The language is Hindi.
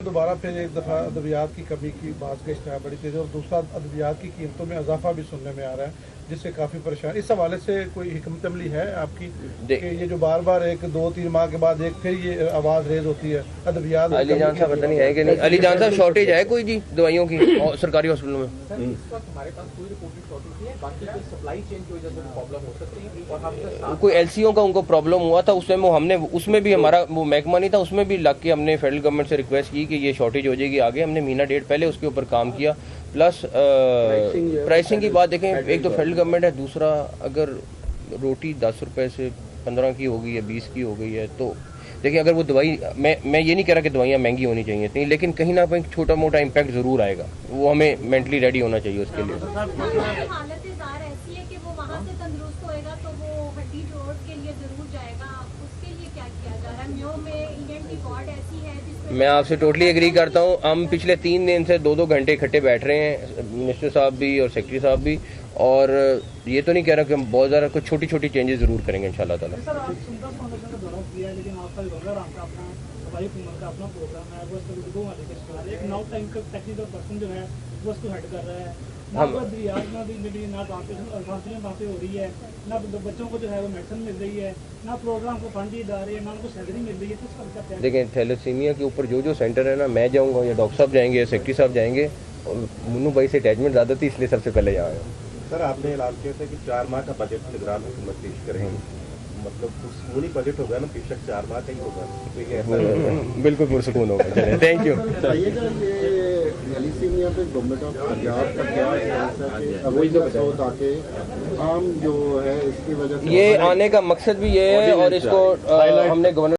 दोबारा फिर एक दफ़ा अद्वियात की कमी की बात का इश्तिहार बड़ी तेज़ और दूसरा अद्वियात की कीमतों में इजाफा भी सुनने में आ रहा है जिससे काफ़ी परेशान। इस हवाले से कोई हिकमत अमली है आपकी कि ये जो बार बार एक 2-3 माह के बाद एक फिर ये आवाज़ रेज होती है अद्वियात? अली जान साहब पता नहीं है कि नहीं। अली जान साहब शॉर्टेज है कोई जी दवाइयों की सरकारी हॉस्पिटलों में? हमारे पास कोई रिपोर्टेड शॉर्टेज नहीं है, बाकी कोई सप्लाई चेन की वजह से प्रॉब्लम हो सकती है और हम कोई एलसीओ का उनको प्रॉब्लम हुआ था उसमें वो हमने उसमें भी हमारा वो महकमा नहीं था उसमें भी लग के हमने फेडरल गवर्नमेंट से रिक्वेस्ट की कि ये शॉर्टेज हो जाएगी आगे। हमने महीना डेढ़ पहले उसके ऊपर काम किया। प्लस प्राइसिंग की बात देखें, एक तो फेडरल गवर्नमेंट है, दूसरा अगर रोटी 10 रुपए से 15 की हो गई है 20 की हो गई है तो देखिए अगर वो दवाई मैं ये नहीं कह रहा कि दवाइयाँ महंगी होनी चाहिए थी, लेकिन कहीं ना कहीं छोटा मोटा इम्पैक्ट ज़रूर आएगा। वो हमें मेंटली रेडी होना चाहिए उसके लिए। हालत ऐसी है कि वो वहाँ से तंदुरुस्त होएगा तो वो हड्डी जोड़ के लिए जरूर जाएगा। उसके लिए क्या किया जा रहा है? म्यो में ईएनटी वार्ड ऐसी है जिसमें मैं आपसे टोटली एग्री करता हूँ। हम पिछले 3 दिन से 2-2 घंटे इकट्ठे बैठ रहे हैं, मिनिस्टर साहब भी और सेक्रेटरी साहब भी, और ये तो नहीं कह रहा कि हम बहुत ज़्यादा कुछ छोटी छोटी चेंजेस ज़रूर करेंगे इंशाल्लाह ताला। हम देखें थैलेसीमिया के ऊपर जो सेंटर है ना, मैं जाऊंगा या डॉक्टर साहब जाएंगे या सेक्रेटरी साहब जाएंगे, और मुन्नू भाई से अटैचमेंट ज़्यादा थी इसलिए सबसे पहले जाएंगे। सर आपने ऐलान किया था कि 4 माह का बजट निगरान हुकूमत पेश करेंगे, मतलब पुरसकूनी बजट होगा ना, बेशक 4 माह का ही होगा तो ये ऐसा बिल्कुल पुरसकून होगा। चलिए थैंक यू। थैलेसीमिया पे गवर्नमेंट ऑफ पंजाब का क्या है ताकि आम जो है इसकी वजह से ये आने का मकसद भी ये है और इसको हमने गवर्नर